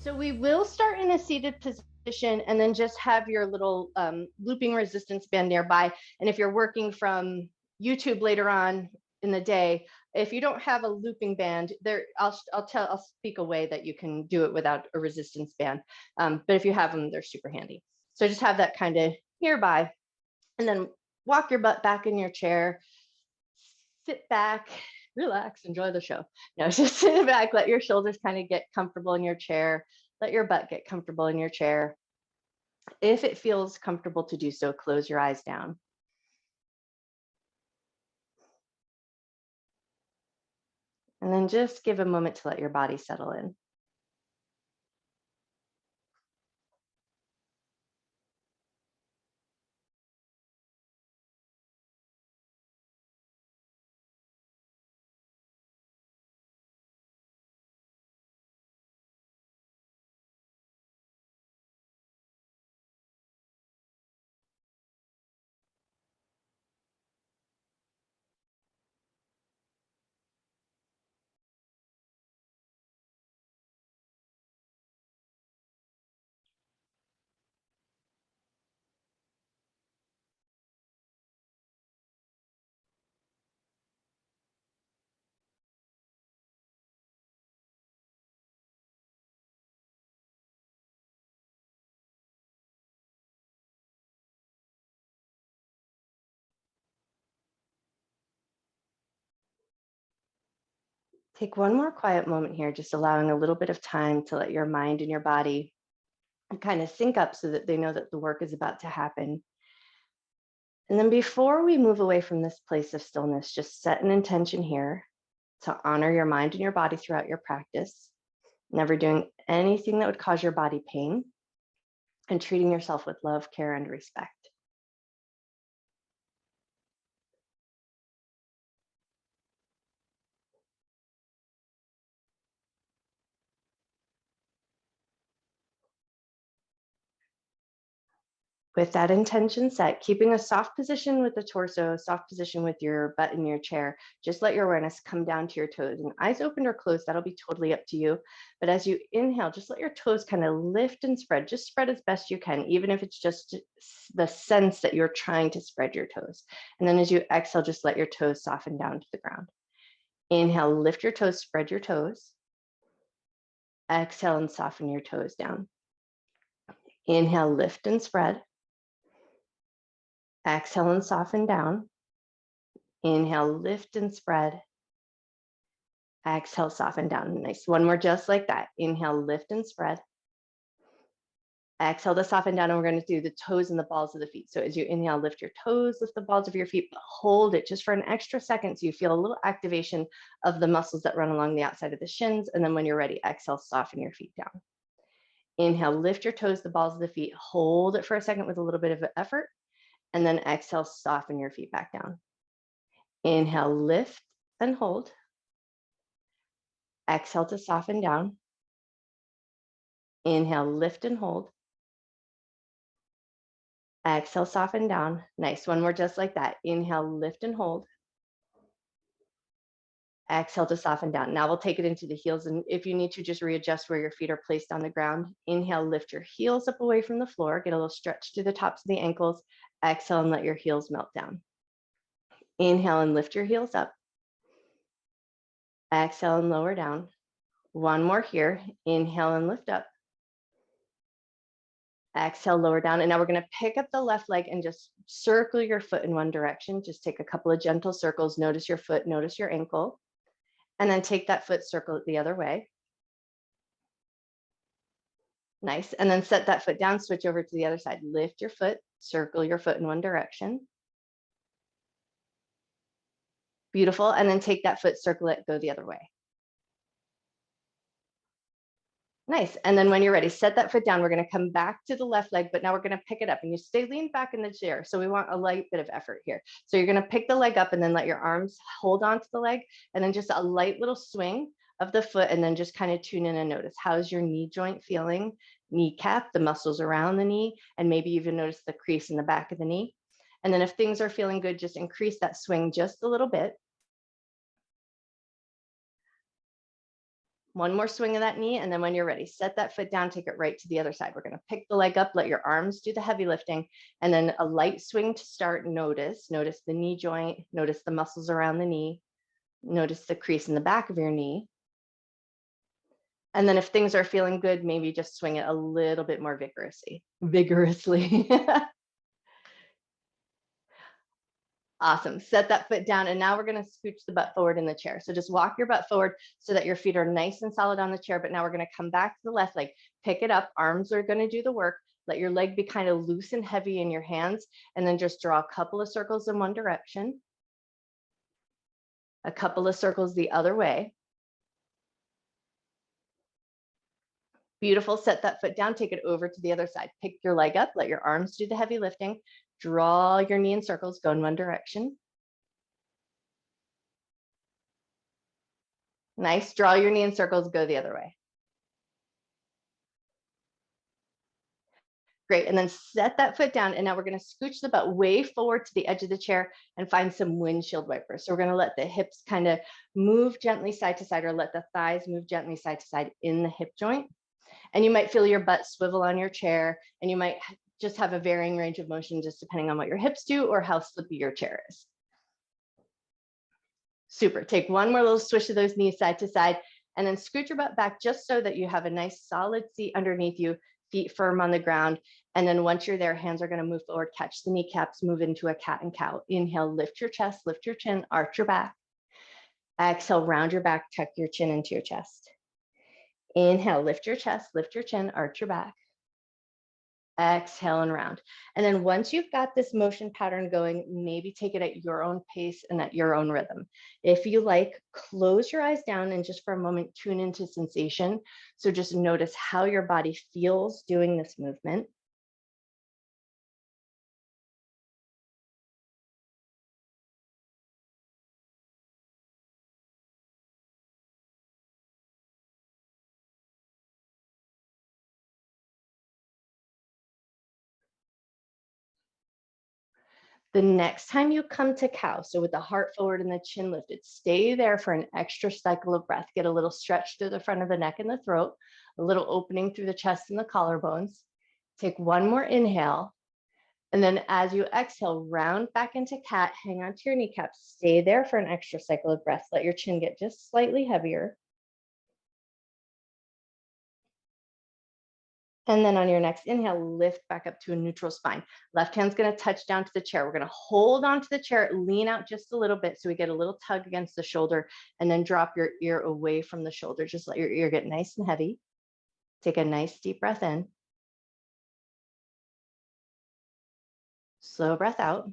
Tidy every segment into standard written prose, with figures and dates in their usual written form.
So we will start in a seated position and then just have your little looping resistance band nearby. And if you're working from YouTube later on in the day, if you don't have a looping band there, I'll speak a way that you can do it without a resistance band. But if you have them, they're super handy. So just have that kind of nearby, and then walk your butt back in your chair, sit back, relax, enjoy the show. No, just sit back, let your shoulders kind of get comfortable in your chair, let your butt get comfortable in your chair. If it feels comfortable to do so, close your eyes down. And then just give a moment to let your body settle in. Take one more quiet moment here, just allowing a little bit of time to let your mind and your body kind of sync up so that they know that the work is about to happen. And then before we move away from this place of stillness, just set an intention here to honor your mind and your body throughout your practice, never doing anything that would cause your body pain, and treating yourself with love, care, and respect. With that intention set, keeping a soft position with the torso, soft position with your butt in your chair, just let your awareness come down to your toes, and eyes open or closed, that'll be totally up to you. But as you inhale, just let your toes kind of lift and spread, just spread as best you can, even if it's just the sense that you're trying to spread your toes. And then as you exhale, just let your toes soften down to the ground. Inhale, lift your toes, spread your toes. Exhale and soften your toes down. Inhale, lift and spread. Exhale and soften down. Inhale, lift and spread. Exhale, soften down. Nice. One more just like that. Inhale, lift and spread. Exhale to soften down, and we're going to do the toes and the balls of the feet. So as you inhale, lift your toes, lift the balls of your feet, but hold it just for an extra second so you feel a little activation of the muscles that run along the outside of the shins. And then when you're ready, exhale, soften your feet down. Inhale, lift your toes, the balls of the feet, hold it for a second with a little bit of effort. And then exhale, soften your feet back down. Inhale, lift and hold. Exhale to soften down. Inhale, lift and hold. Exhale, soften down. Nice. One more just like that. Inhale, lift and hold. Exhale to soften down. Now we'll take it into the heels. And if you need to, just readjust where your feet are placed on the ground. Inhale, lift your heels up away from the floor. Get a little stretch through the tops of the ankles. Exhale and let your heels melt down. Inhale and lift your heels up. Exhale and lower down. One more here. Inhale and lift up. Exhale, lower down. And now we're going to pick up the left leg and just circle your foot in one direction. Just take a couple of gentle circles. Notice your foot, notice your ankle. And then take that foot, circle it the other way. Nice. And then set that foot down, switch over to the other side. Lift your foot, circle your foot in one direction. Beautiful. And then take that foot, circle it, go the other way. Nice. And then when you're ready, set that foot down. We're going to come back to the left leg, but now we're going to pick it up, and you stay leaned back in the chair. So we want a light bit of effort here. So you're going to pick the leg up and then let your arms hold onto the leg, and then just a light little swing of the foot, and then just kind of tune in and notice, how's your knee joint feeling? Kneecap, the muscles around the knee, and maybe even notice the crease in the back of the knee. And then if things are feeling good, just increase that swing just a little bit. One more swing of that knee, and then when you're ready, set that foot down, take it right to the other side. We're gonna pick the leg up, let your arms do the heavy lifting, and then a light swing to start. Notice the knee joint, notice the muscles around the knee, notice the crease in the back of your knee. And then if things are feeling good, maybe just swing it a little bit more vigorously. Awesome. Set that foot down. And now we're going to scooch the butt forward in the chair. So just walk your butt forward so that your feet are nice and solid on the chair. But now we're going to come back to the left leg, pick it up. Arms are going to do the work. Let your leg be kind of loose and heavy in your hands. And then just draw a couple of circles in one direction, a couple of circles the other way. Beautiful. Set that foot down, take it over to the other side. Pick your leg up, let your arms do the heavy lifting. Draw your knee in circles, go in one direction. Nice. Draw your knee in circles, go the other way. Great. And then set that foot down. And now we're going to scooch the butt way forward to the edge of the chair and find some windshield wipers. So we're going to let the hips kind of move gently side to side, or let the thighs move gently side to side in the hip joint. And you might feel your butt swivel on your chair, and you might just have a varying range of motion just depending on what your hips do or how slippy your chair is. Super. Take one more little swish of those knees side to side, and then scoot your butt back just so that you have a nice solid seat underneath you, feet firm on the ground. And then once you're there, hands are going to move forward, catch the kneecaps, move into a cat and cow. Inhale, lift your chest, lift your chin, arch your back. Exhale, round your back, tuck your chin into your chest. Inhale, lift your chest, lift your chin, arch your back. Exhale and round. And then once you've got this motion pattern going, maybe take it at your own pace and at your own rhythm. If you like, close your eyes down and just for a moment, tune into sensation. So just notice how your body feels doing this movement. The next time you come to cow, so with the heart forward and the chin lifted, stay there for an extra cycle of breath. Get a little stretch through the front of the neck and the throat, a little opening through the chest and the collarbones. Take one more inhale. And then as you exhale, round back into cat, hang on to your kneecaps, stay there for an extra cycle of breath. Let your chin get just slightly heavier. And then on your next inhale, lift back up to a neutral spine. Left hand's going to touch down to the chair. We're going to hold onto the chair, lean out just a little bit so we get a little tug against the shoulder, and then drop your ear away from the shoulder. Just let your ear get nice and heavy. Take a nice deep breath in. Slow breath out.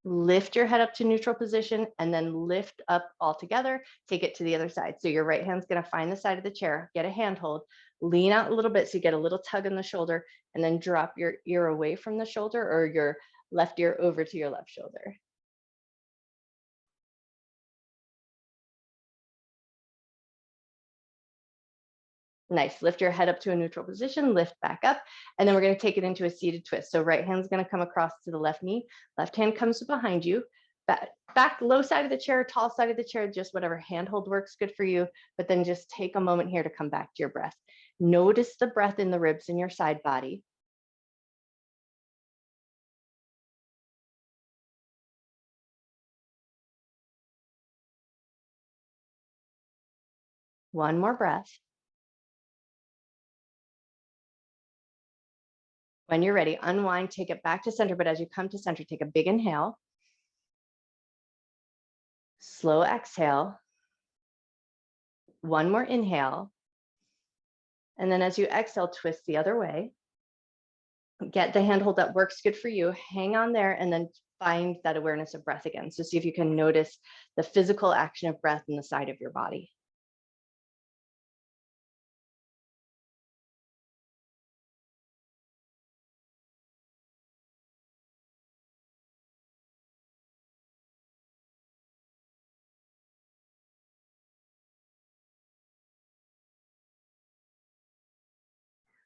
Lift your head up to neutral position and then lift up all together. Take it to the other side. So your right hand's going to find the side of the chair, get a handhold, lean out a little bit so you get a little tug in the shoulder, and then drop your ear away from the shoulder or your left ear over to your left shoulder. Nice. Lift your head up to a neutral position, lift back up, and then we're going to take it into a seated twist. So right hand's going to come across to the left knee, left hand comes behind you, back low side of the chair, tall side of the chair, just whatever handhold works good for you. But then just take a moment here to come back to your breath. Notice the breath in the ribs in your side body. One more breath. When you're ready, unwind, take it back to center. But as you come to center, take a big inhale. Slow exhale. One more inhale. And then as you exhale, twist the other way. Get the handhold that works good for you. Hang on there and then find that awareness of breath again. So see if you can notice the physical action of breath in the side of your body.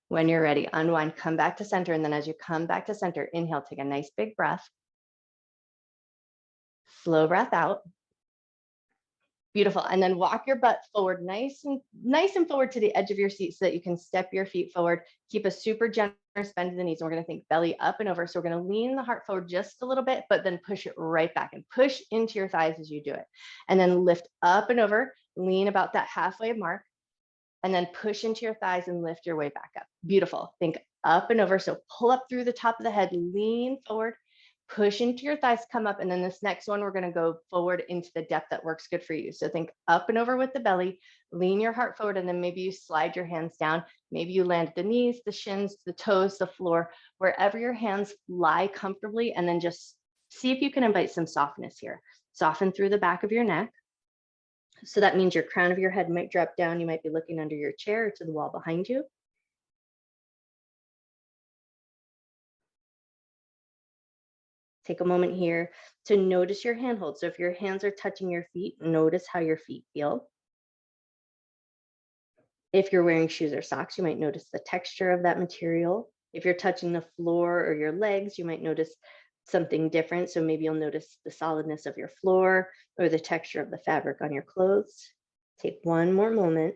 When you're ready, unwind, come back to center. And then as you come back to center, inhale, take a nice big breath. Slow breath out. Beautiful. And then walk your butt forward, nice and forward to the edge of your seat so that you can step your feet forward. Keep a super generous bend in the knees. And we're going to think belly up and over. So we're going to lean the heart forward just a little bit, but then push it right back and push into your thighs as you do it. And then lift up and over, lean about that halfway mark, and then push into your thighs and lift your way back up. Beautiful. Think up and over. So pull up through the top of the head, lean forward, push into your thighs, come up. And then this next one, we're going to go forward into the depth that works good for you. So think up and over with the belly, lean your heart forward, and then maybe you slide your hands down. Maybe you land at the knees, the shins, the toes, the floor, wherever your hands lie comfortably. And then just see if you can invite some softness here. Soften through the back of your neck. So that means your crown of your head might drop down. You might be looking under your chair or to the wall behind you. Take a moment here to notice your handhold. So if your hands are touching your feet, notice how your feet feel. If you're wearing shoes or socks, you might notice the texture of that material. If you're touching the floor or your legs, you might notice something different. So maybe you'll notice the solidness of your floor or the texture of the fabric on your clothes. Take one more moment.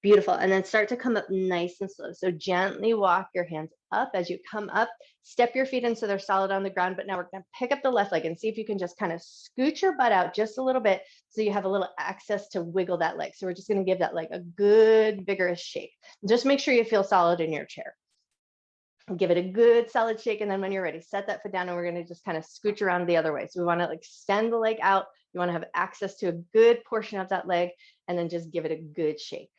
Beautiful. And then start to come up nice and slow. So gently walk your hands up as you come up, step your feet in so they're solid on the ground. But now we're going to pick up the left leg and see if you can just kind of scoot your butt out just a little bit so you have a little access to wiggle that leg. So we're just going to give that leg a good vigorous shake. Just make sure you feel solid in your chair. Give it a good solid shake. And then when you're ready, set that foot down and we're going to just kind of scooch around the other way. So we want to extend the leg out. You want to have access to a good portion of that leg and then just give it a good shake.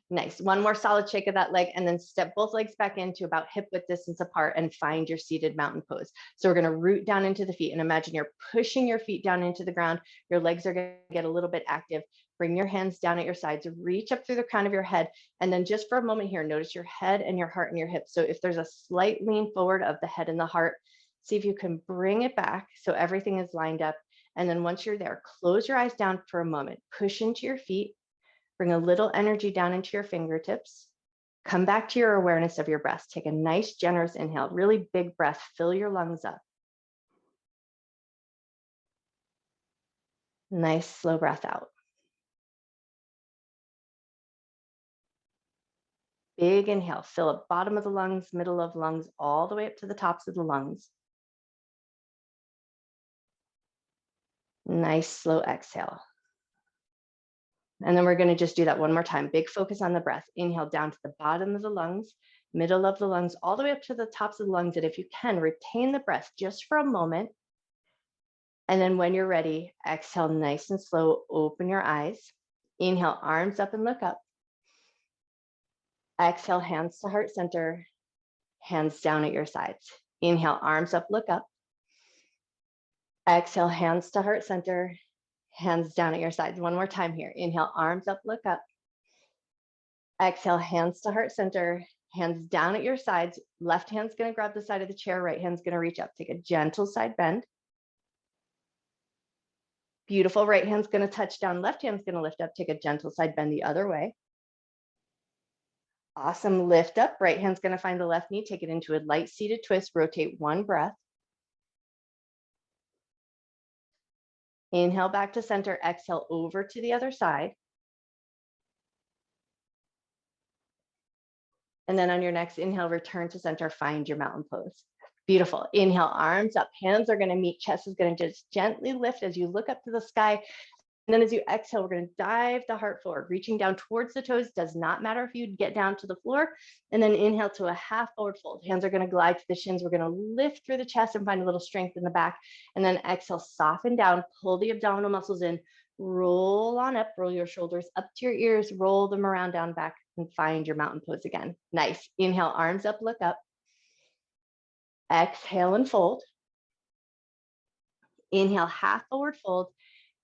Nice. One more solid shake of that leg and then step both legs back into about hip width distance apart and find your seated mountain pose. So we're going to root down into the feet and imagine you're pushing your feet down into the ground. Your legs are going to get a little bit active. Bring your hands down at your sides, reach up through the crown of your head. And then just for a moment here, notice your head and your heart and your hips. So if there's a slight lean forward of the head and the heart, see if you can bring it back so everything is lined up. And then once you're there, close your eyes down for a moment, push into your feet. Bring a little energy down into your fingertips. Come back to your awareness of your breath. Take a nice, generous inhale, really big breath. Fill your lungs up. Nice, slow breath out. Big inhale. Fill up bottom of the lungs, middle of lungs, all the way up to the tops of the lungs. Nice, slow exhale. And then we're going to just do that one more time. Big focus on the breath. Inhale down to the bottom of the lungs, middle of the lungs, all the way up to the tops of the lungs. And if you can, retain the breath just for a moment. And then when you're ready, exhale nice and slow. Open your eyes. Inhale, arms up and look up. Exhale, hands to heart center, hands down at your sides. Inhale, arms up, look up. Exhale, hands to heart center, hands down at your sides. One more time here. Inhale, arms up, look up. Exhale, hands to heart center, hands down at your sides. Left hand's going to grab the side of the chair, right hand's going to reach up. Take a gentle side bend. Beautiful. Right hand's going to touch down, left hand's going to lift up. Take a gentle side bend the other way. Awesome. Lift up. Right hand's going to find the left knee. Take it into a light seated twist. Rotate one breath. Inhale back to center. Exhale over to the other side. And then on your next inhale, return to center. Find your mountain pose. Beautiful. Inhale, arms up. Hands are going to meet. Chest is going to just gently lift as you look up to the sky. And then as you exhale, we're going to dive the heart forward, reaching down towards the toes. Does not matter if you get down to the floor. And then inhale to a half forward fold. Hands are going to glide to the shins. We're going to lift through the chest and find a little strength in the back. And then exhale, soften down, pull the abdominal muscles in, roll on up, roll your shoulders up to your ears, roll them around down back and find your mountain pose again. Nice. Inhale, arms up, look up. Exhale and fold. Inhale, half forward fold.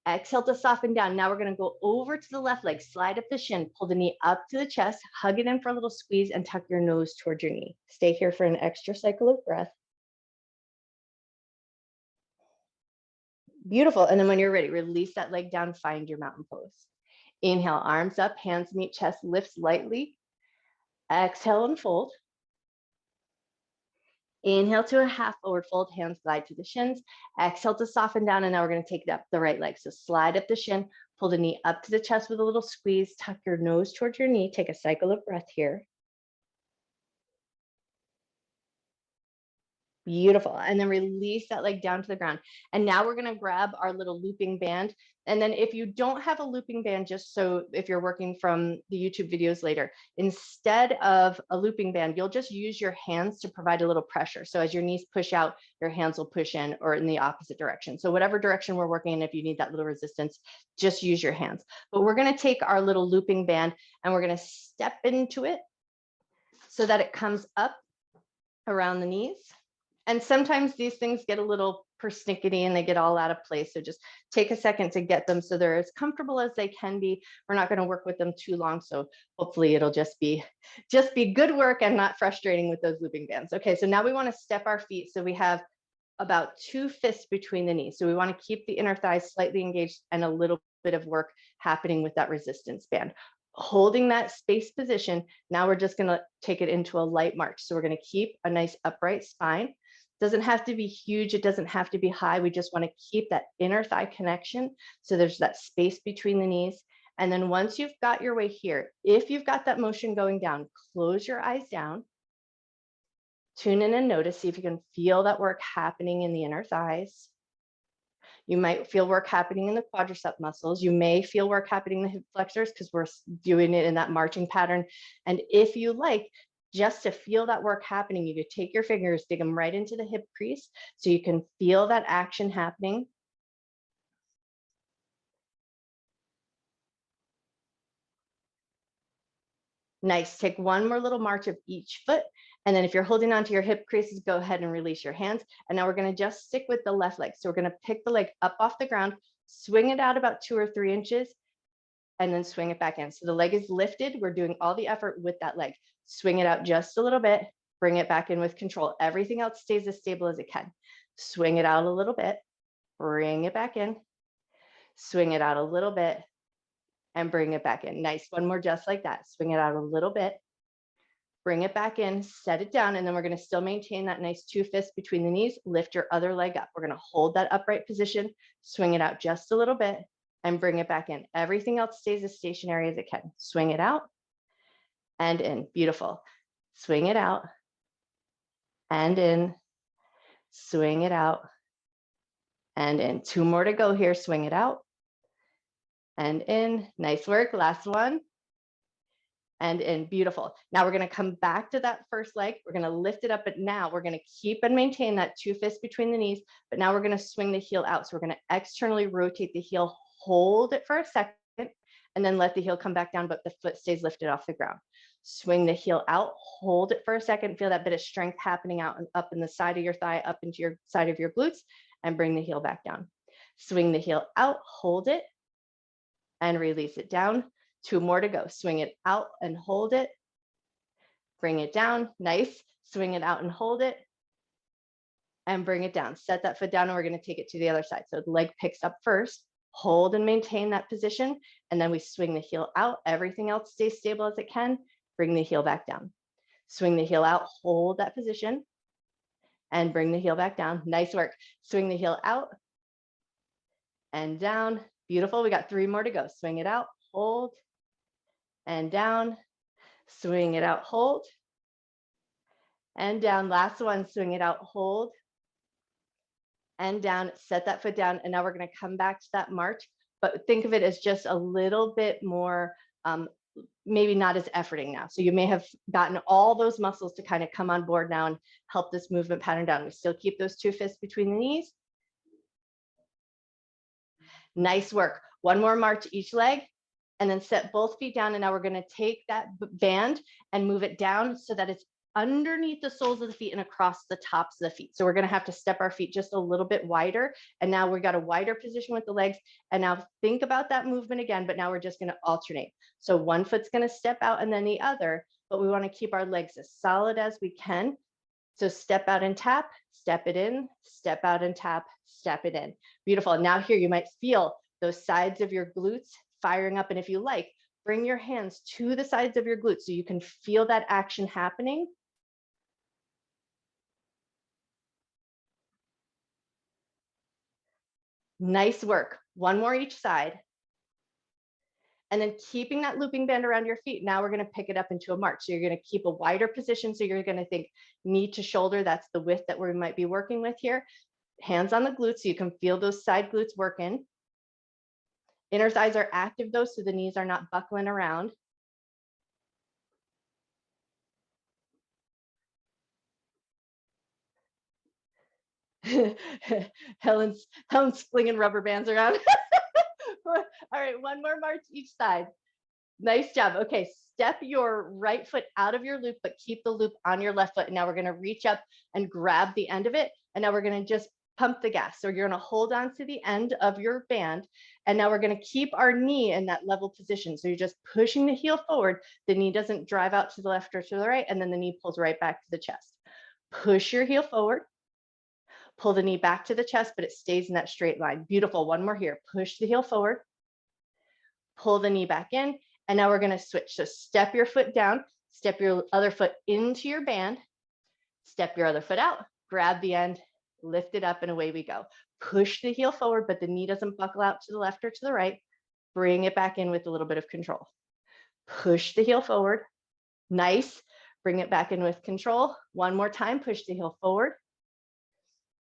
Exhale to soften down. Now we're going to go over to the left leg, slide up the shin, pull the knee up to the chest, hug it in for a little squeeze and tuck your nose towards your knee. Stay here for an extra cycle of breath. Beautiful. And then when you're ready, release that leg down, find your mountain pose. Inhale, arms up, hands meet chest, lifts lightly. Exhale and fold. Inhale to a half forward fold, hands glide to the shins. Exhale to soften down, and now we're going to take it up the right leg. So slide up the shin, pull the knee up to the chest with a little squeeze, tuck your nose towards your knee, take a cycle of breath here. Beautiful. And then release that leg down to the ground. And now we're going to grab our little looping band. And then if you don't have a looping band, just so if you're working from the YouTube videos later, instead of a looping band, you'll just use your hands to provide a little pressure. So as your knees push out, your hands will push in or in the opposite direction. So whatever direction we're working in, if you need that little resistance, just use your hands. But we're going to take our little looping band and we're going to step into it so that it comes up around the knees. And sometimes these things get a little persnickety and they get all out of place. So just take a second to get them so they're as comfortable as they can be. We're not going to work with them too long. So hopefully it'll just be good work and not frustrating with those looping bands. Okay, so now we want to step our feet. So we have about 2 fists between the knees. So we want to keep the inner thighs slightly engaged and a little bit of work happening with that resistance band. Holding that space position, now we're just going to take it into a light march. So we're going to keep a nice upright spine. Doesn't have to be huge. It doesn't have to be high. We just want to keep that inner thigh connection. So there's that space between the knees. And then once you've got your way here, if you've got that motion going down, close your eyes down. Tune in and notice, see if you can feel that work happening in the inner thighs. You might feel work happening in the quadricep muscles. You may feel work happening in the hip flexors because we're doing it in that marching pattern. And if you like, just to feel that work happening, you could take your fingers, dig them right into the hip crease so you can feel that action happening. Nice. Take one more little march of each foot. And then if you're holding onto your hip creases, go ahead and release your hands. And now we're going to just stick with the left leg. So we're going to pick the leg up off the ground, swing it out about 2 or 3 inches, and then swing it back in. So the leg is lifted. We're doing all the effort with that leg. Swing it out just a little bit, bring it back in with control. Everything else stays as stable as it can. Swing it out a little bit, bring it back in, swing it out a little bit, and bring it back in. Nice. One more just like that. Swing it out a little bit, bring it back in, set it down, and then we're going to still maintain that nice 2 fists between the knees. Lift your other leg up. We're going to hold that upright position, swing it out just a little bit, and bring it back in. Everything else stays as stationary as it can. Swing it out and in. Beautiful. Swing it out and in. Swing it out and in. 2 more to go here. Swing it out and in. Nice work. Last one. And in. Beautiful. Now we're going to come back to that first leg. We're going to lift it up, but now we're going to keep and maintain that 2 fists between the knees, but now we're going to swing the heel out. So we're going to externally rotate the heel, hold it for a second, and then let the heel come back down, but the foot stays lifted off the ground. Swing the heel out, hold it for a second, feel that bit of strength happening out and up in the side of your thigh, up into your side of your glutes, and bring the heel back down. Swing the heel out, hold it, and release it down. 2 more to go. Swing it out and hold it. Bring it down. Nice. Swing it out and hold it. And bring it down. Set that foot down, and we're going to take it to the other side. So the leg picks up first. Hold and maintain that position. And then we swing the heel out. Everything else stays stable as it can. Bring the heel back down. Swing the heel out. Hold that position. And bring the heel back down. Nice work. Swing the heel out. And down. Beautiful. We got 3 more to go. Swing it out. Hold. And down, swing it out, hold, and down. Last one, swing it out, hold, and down. Set that foot down, and now we're going to come back to that march, but think of it as just a little bit more, maybe not as efforting now. So you may have gotten all those muscles to kind of come on board now and help this movement pattern down. We still keep those 2 fists between the knees. Nice work. One more march each leg. And then set both feet down. And now we're going to take that band and move it down so that it's underneath the soles of the feet and across the tops of the feet. So we're going to have to step our feet just a little bit wider. And now we've got a wider position with the legs. And now think about that movement again, but now we're just going to alternate. So one foot's going to step out and then the other, but we want to keep our legs as solid as we can. So step out and tap, step it in, step out and tap, step it in. Beautiful. Now here you might feel those sides of your glutes firing up. And if you like, bring your hands to the sides of your glutes so you can feel that action happening. Nice work. One more each side. And then keeping that looping band around your feet. Now we're going to pick it up into a march. So you're going to keep a wider position. So you're going to think knee to shoulder. That's the width that we might be working with here. Hands on the glutes so you can feel those side glutes working. Inner thighs are active though, so the knees are not buckling around. Helen's flinging rubber bands around. All right, one more march each side. Nice job. Okay, step your right foot out of your loop, but keep the loop on your left foot. And now we're going to reach up and grab the end of it. And now we're going to just pump the gas. So you're going to hold on to the end of your band. And now we're going to keep our knee in that level position. So you're just pushing the heel forward. The knee doesn't drive out to the left or to the right. And then the knee pulls right back to the chest. Push your heel forward. Pull the knee back to the chest, but it stays in that straight line. Beautiful. One more here. Push the heel forward. Pull the knee back in. And now we're going to switch. So step your foot down, step your other foot into your band, step your other foot out, grab the end, lift it up, and away we go. Push the heel forward, but the knee doesn't buckle out to the left or to the right. Bring it back in with a little bit of control. Push the heel forward. Nice. Bring it back in with control. One more time. Push the heel forward.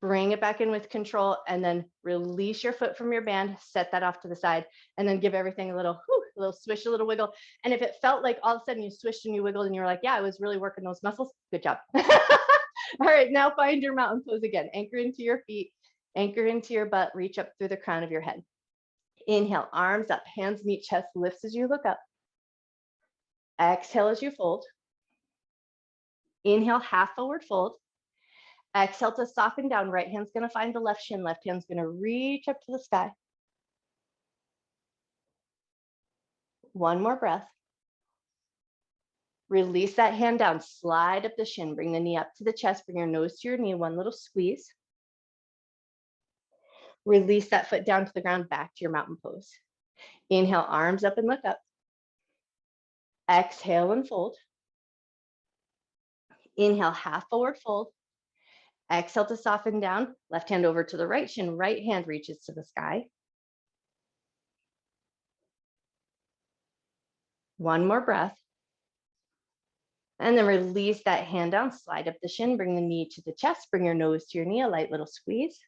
Bring it back in with control, and then release your foot from your band, set that off to the side, and then give everything a little swish, a little wiggle. And if it felt like all of a sudden you swished and you wiggled and you were like, yeah, I was really working those muscles, good job. All right, now find your mountain pose again. Anchor into your feet, anchor into your butt, reach up through the crown of your head. Inhale, arms up, hands meet chest, lifts as you look up. Exhale as you fold. Inhale, half forward fold. Exhale to soften down. Right hand's going to find the left shin. Left hand's going to reach up to the sky. One more breath. Release that hand down. Slide up the shin. Bring the knee up to the chest. Bring your nose to your knee. One little squeeze. Release that foot down to the ground. Back to your mountain pose. Inhale, arms up and look up. Exhale and fold. Inhale, half forward fold. Exhale to soften down. Left hand over to the right shin. Right hand reaches to the sky. One more breath. And then release that hand down. Slide up the shin. Bring the knee to the chest. Bring your nose to your knee. A light little squeeze.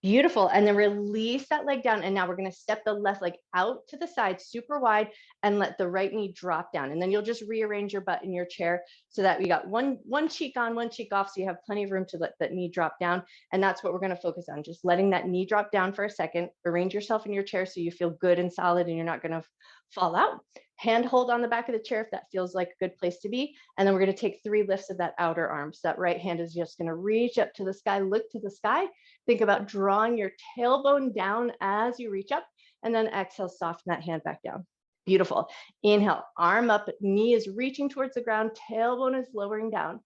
Beautiful. And then release that leg down. And now we're going to step the left leg out to the side, super wide, and let the right knee drop down. And then you'll just rearrange your butt in your chair so that we got one cheek on, one cheek off. So you have plenty of room to let that knee drop down. And that's what we're going to focus on. Just letting that knee drop down for a second. Arrange yourself in your chair so you feel good and solid and you're not going to fall out. Hand hold on the back of the chair if that feels like a good place to be. And then we're going to take 3 lifts of that outer arm. So that right hand is just going to reach up to the sky, look to the sky. Think about drawing your tailbone down as you reach up, and then exhale, soften that hand back down. Beautiful. Inhale, arm up, knee is reaching towards the ground, tailbone is lowering down,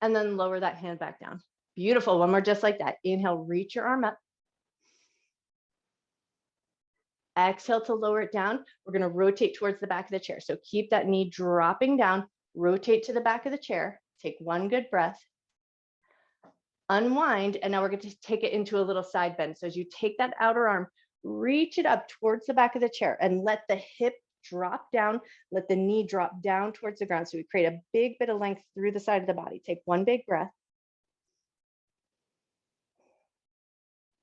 and then lower that hand back down. Beautiful. One more just like that. Inhale, reach your arm up. Exhale to lower it down. We're going to rotate towards the back of the chair. So keep that knee dropping down, rotate to the back of the chair. Take one good breath. Unwind, and now we're going to take it into a little side bend. So as you take that outer arm, reach it up towards the back of the chair and let the hip drop down, let the knee drop down towards the ground. So we create a big bit of length through the side of the body. Take one big breath.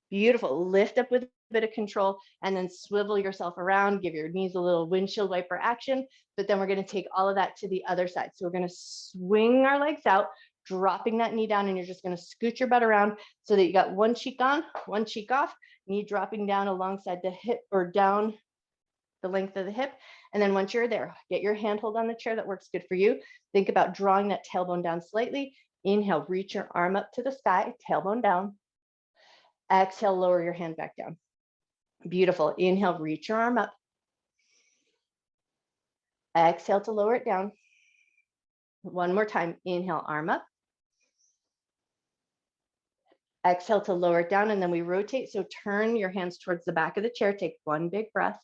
Beautiful. Lift up with a bit of control and then swivel yourself around, give your knees a little windshield wiper action, but then we're going to take all of that to the other side. So we're going to swing our legs out, dropping that knee down, and you're just going to scoot your butt around so that you got one cheek on, one cheek off, knee dropping down alongside the hip or down the length of the hip. And then once you're there, get your handhold on the chair that works good for you. Think about drawing that tailbone down slightly. Inhale, reach your arm up to the sky, tailbone down. Exhale, lower your hand back down. Beautiful. Inhale, reach your arm up. Exhale to lower it down. One more time. Inhale, arm up. Exhale to lower it down, and then we rotate. So turn your hands towards the back of the chair. Take one big breath.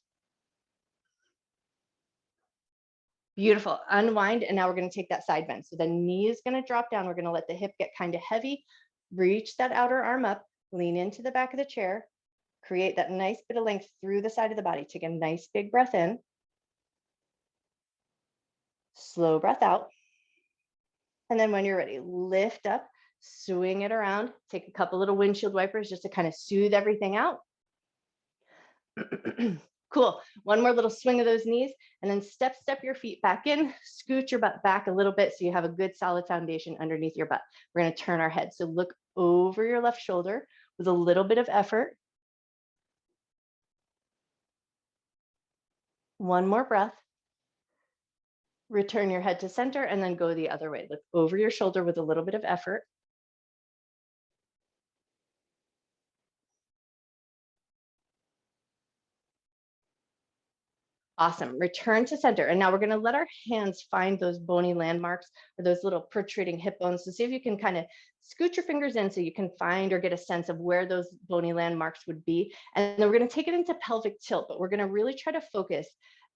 Beautiful. Unwind, and now we're going to take that side bend. So the knee is going to drop down. We're going to let the hip get kind of heavy. Reach that outer arm up, lean into the back of the chair, create that nice bit of length through the side of the body. Take a nice big breath in, slow breath out. And then when you're ready, lift up, swing it around, take a couple little windshield wipers just to kind of soothe everything out. Cool. One more little swing of those knees, and then step your feet back in, scoot your butt back a little bit so you have a good solid foundation underneath your butt. We're going to turn our head. So look over your left shoulder with a little bit of effort. One more breath. Return your head to center and then go the other way. Look over your shoulder with a little bit of effort. Awesome. Return to center. And now we're going to let our hands find those bony landmarks or those little protruding hip bones. So see if you can kind of scoot your fingers in so you can find or get a sense of where those bony landmarks would be. And then we're going to take it into pelvic tilt, but we're going to really try to focus.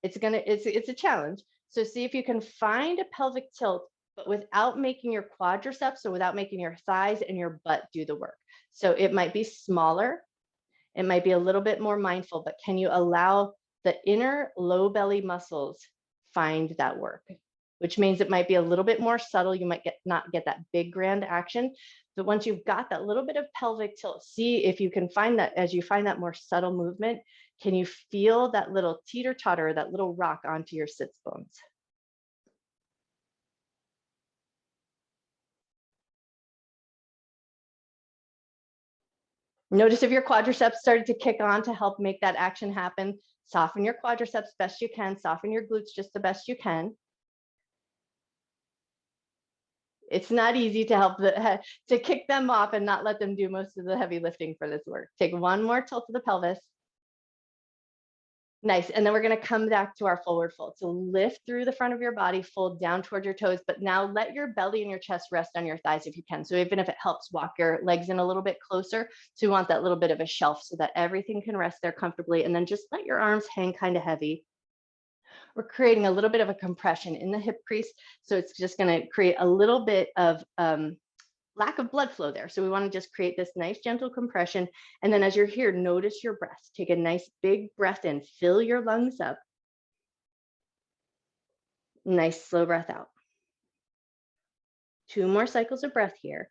It's a challenge. So see if you can find a pelvic tilt, but without making your quadriceps, so without making your thighs and your butt do the work. So it might be smaller. It might be a little bit more mindful, but can you allow the inner low belly muscles find that work, which means it might be a little bit more subtle. You might not get that big grand action, but once you've got that little bit of pelvic tilt, see if you can find that as you find that more subtle movement, can you feel that little teeter totter, that little rock onto your sits bones? Notice if your quadriceps started to kick on to help make that action happen. Soften your quadriceps best you can. Soften your glutes just the best you can. It's not easy to help to kick them off and not let them do most of the heavy lifting for this work. Take one more tilt to the pelvis. Nice. And then we're going to come back to our forward fold. So lift through the front of your body, fold down towards your toes, but now let your belly and your chest rest on your thighs if you can. So even if it helps, walk your legs in a little bit closer. So you want that little bit of a shelf so that everything can rest there comfortably. And then just let your arms hang kind of heavy. We're creating a little bit of a compression in the hip crease. So it's just going to create a little bit of lack of blood flow there. So we want to just create this nice gentle compression. And then as you're here, notice your breath. Take a nice big breath in, fill your lungs up. Nice slow breath out. 2 more cycles of breath here.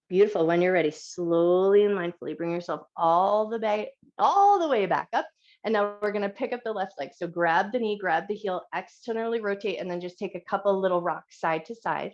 Beautiful. When you're ready, slowly and mindfully bring yourself all the way back up. And now we're going to pick up the left leg. So grab the knee, grab the heel, externally rotate, and then just take a couple little rocks side to side.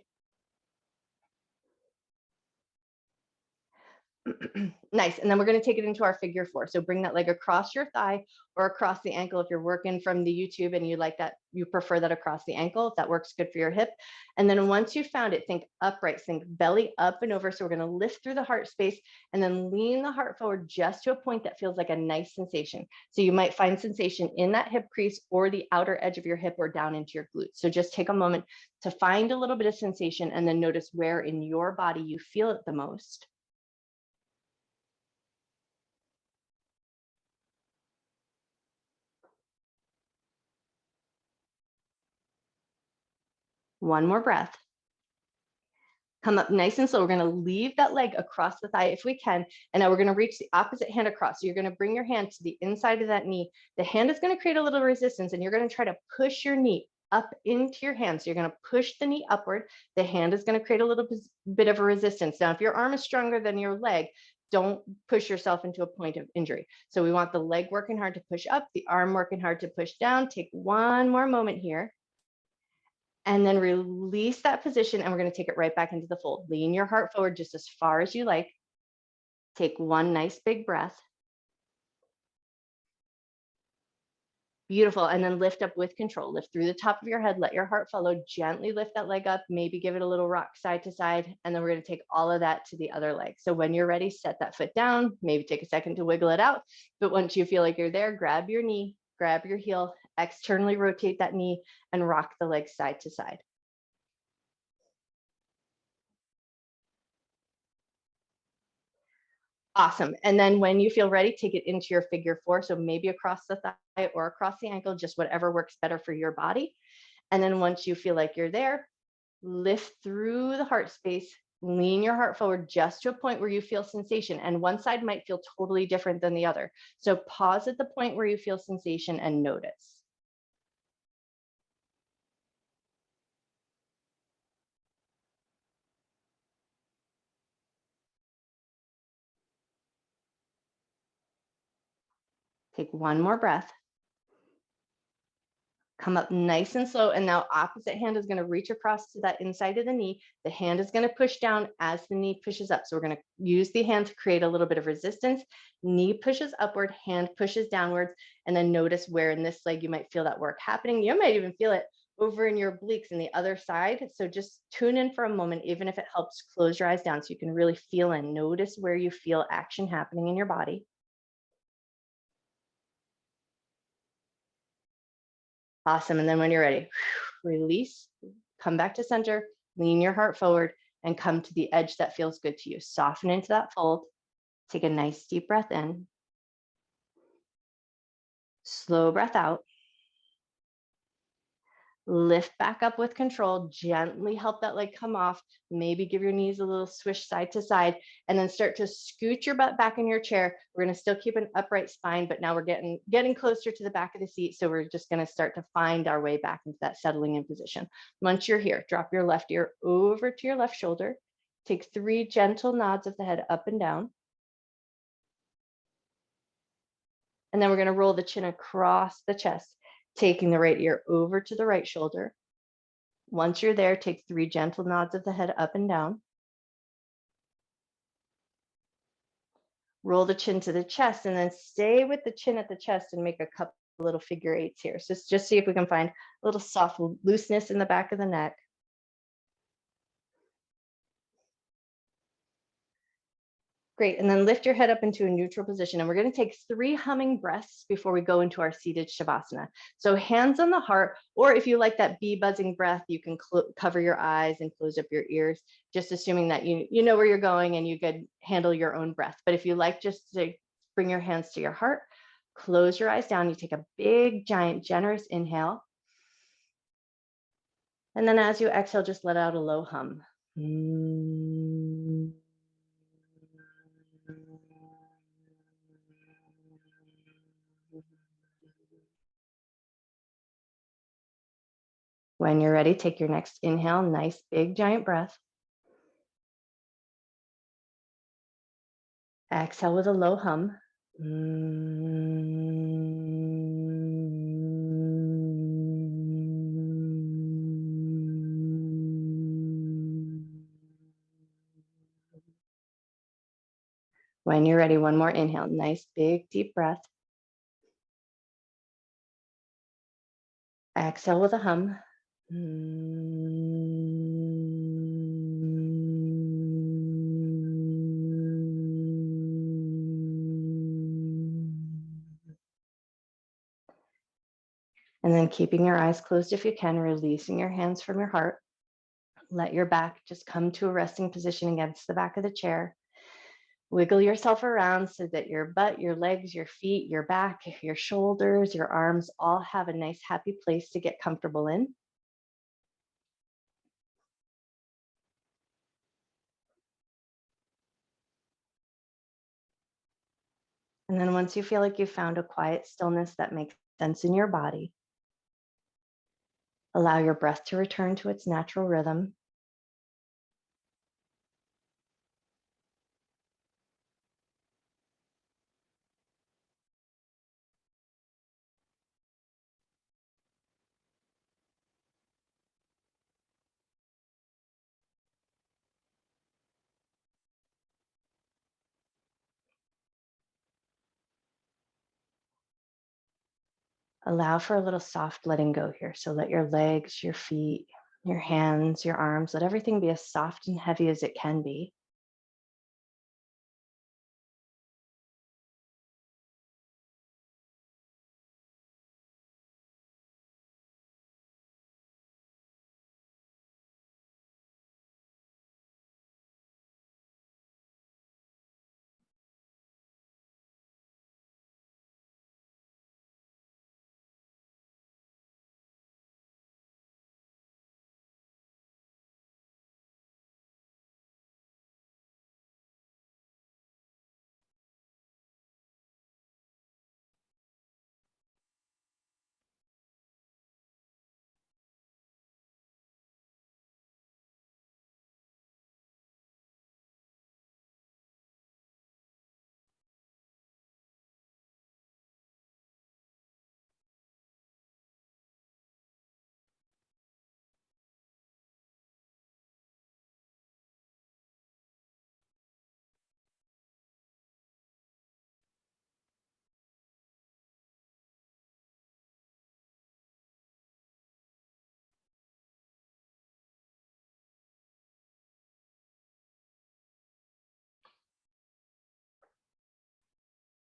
Nice. And then we're going to take it into our figure 4. So bring that leg across your thigh or across the ankle if you're working from the YouTube and you like that, you prefer that across the ankle, if that works good for your hip. And then once you found it, think upright, think belly up and over. So we're going to lift through the heart space and then lean the heart forward just to a point that feels like a nice sensation. So you might find sensation in that hip crease or the outer edge of your hip or down into your glutes. So just take a moment to find a little bit of sensation and then notice where in your body you feel it the most. One more breath. Come up nice and slow. We're going to leave that leg across the thigh if we can. And now we're going to reach the opposite hand across. So you're going to bring your hand to the inside of that knee. The hand is going to create a little resistance and you're going to try to push your knee up into your hand. So you're going to push the knee upward. The hand is going to create a little bit of a resistance. Now, if your arm is stronger than your leg, don't push yourself into a point of injury. So we want the leg working hard to push up, the arm working hard to push down. Take one more moment here. And then release that position and we're going to take it right back into the fold. Lean your heart forward just as far as you like. Take one nice big breath. Beautiful. And then lift up with control. Lift through the top of your head. Let your heart follow. Gently lift that leg up. Maybe give it a little rock side to side. And then we're going to take all of that to the other leg. So when you're ready, set that foot down. Maybe take a second to wiggle it out. But once you feel like you're there, grab your knee, grab your heel, externally rotate that knee and rock the leg side to side. Awesome. And then when you feel ready, take it into your figure four. So maybe across the thigh or across the ankle, just whatever works better for your body. And then once you feel like you're there, lift through the heart space, lean your heart forward just to a point where you feel sensation. And one side might feel totally different than the other. So pause at the point where you feel sensation and notice. Take one more breath. Come up nice and slow. And now opposite hand is going to reach across to that inside of the knee. The hand is going to push down as the knee pushes up. So we're going to use the hand to create a little bit of resistance. Knee pushes upward, hand pushes downwards. And then notice where in this leg you might feel that work happening. You might even feel it over in your obliques in the other side. So just tune in for a moment, even if it helps close your eyes down so you can really feel and notice where you feel action happening in your body. Awesome. And then when you're ready, release, come back to center, lean your heart forward, and come to the edge that feels good to you. Soften into that fold. Take a nice deep breath in. Slow breath out. Lift back up with control. Gently help that leg come off. Maybe give your knees a little swish side to side, and then start to scoot your butt back in your chair. We're going to still keep an upright spine, but now we're getting closer to the back of the seat. So we're just going to start to find our way back into that settling in position. Once you're here, drop your left ear over to your left shoulder. Take 3 gentle nods of the head up and down. And then we're going to roll the chin across the chest, taking the right ear over to the right shoulder. Once you're there, take 3 gentle nods of the head up and down. Roll the chin to the chest and then stay with the chin at the chest and make a couple little figure eights here. So just see if we can find a little soft looseness in the back of the neck. Great, and then lift your head up into a neutral position. And we're going to take 3 humming breaths before we go into our seated Shavasana. So hands on the heart, or if you like that bee buzzing breath, you can cover your eyes and close up your ears, just assuming that you know where you're going and you could handle your own breath. But if you like just to bring your hands to your heart, close your eyes down. You take a big, giant, generous inhale. And then as you exhale, just let out a low hum. When you're ready, take your next inhale, nice big giant breath. Exhale with a low hum. When you're ready, one more inhale, nice big deep breath. Exhale with a hum. And then keeping your eyes closed if you can, releasing your hands from your heart. Let your back just come to a resting position against the back of the chair. Wiggle yourself around so that your butt, your legs, your feet, your back, your shoulders, your arms all have a nice happy place to get comfortable in. And then once you feel like you've found a quiet stillness that makes sense in your body, allow your breath to return to its natural rhythm. Allow for a little soft letting go here. So let your legs, your feet, your hands, your arms, let everything be as soft and heavy as it can be.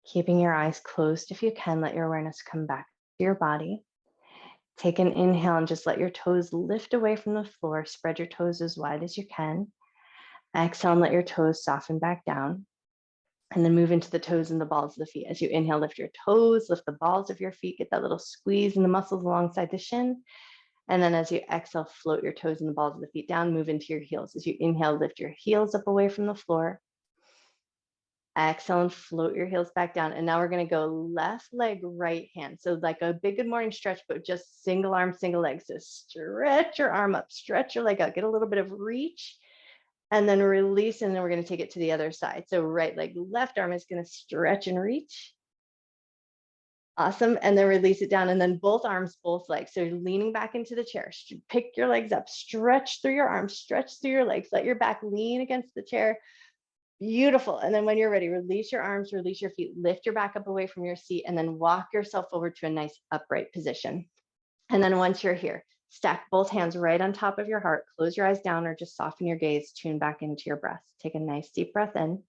Keeping your eyes closed if you can, let your awareness come back to your body. Take an inhale and just let your toes lift away from the floor. Spread your toes as wide as you can. Exhale and let your toes soften back down. And then move into the toes and the balls of the feet. As you inhale, lift your toes, lift the balls of your feet, get that little squeeze in the muscles alongside the shin. And then as you exhale, float your toes and the balls of the feet down, move into your heels. As you inhale, lift your heels up away from the floor. Exhale and float your heels back down. And now we're going to go left leg, right hand. So like a big good morning stretch, but just single arm, single leg. So stretch your arm up, stretch your leg out, get a little bit of reach, and then release. And then we're going to take it to the other side. So right leg, left arm is going to stretch and reach. Awesome. And then release it down. And then both arms, both legs. So you're leaning back into the chair. Pick your legs up, stretch through your arms, stretch through your legs. Let your back lean against the chair. Beautiful. And then when you're ready, release your arms, release your feet, lift your back up away from your seat, and then walk yourself over to a nice upright position. And then once you're here, stack both hands right on top of your heart, close your eyes down or just soften your gaze, tune back into your breath. Take a nice deep breath in.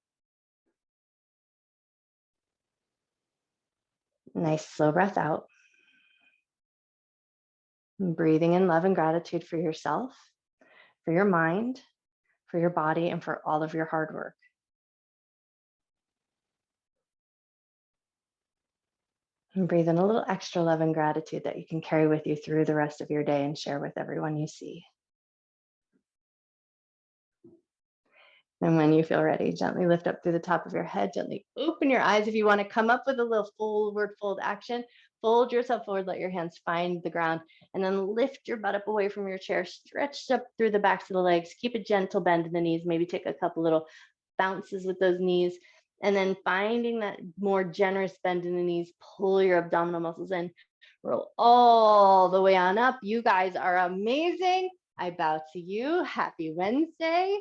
Nice slow breath out. And breathing in love and gratitude for yourself, for your mind, for your body, and for all of your hard work. And breathe in a little extra love and gratitude that you can carry with you through the rest of your day and share with everyone you see. And when you feel ready, gently lift up through the top of your head, gently open your eyes. If you want to come up with a little forward fold action, fold yourself forward, let your hands find the ground, and then lift your butt up away from your chair, stretched up through the backs of the legs. Keep a gentle bend in the knees, maybe take a couple little bounces with those knees. And then finding that more generous bend in the knees, pull your abdominal muscles in, roll all the way on up. You guys are amazing. I bow to you. Happy Wednesday.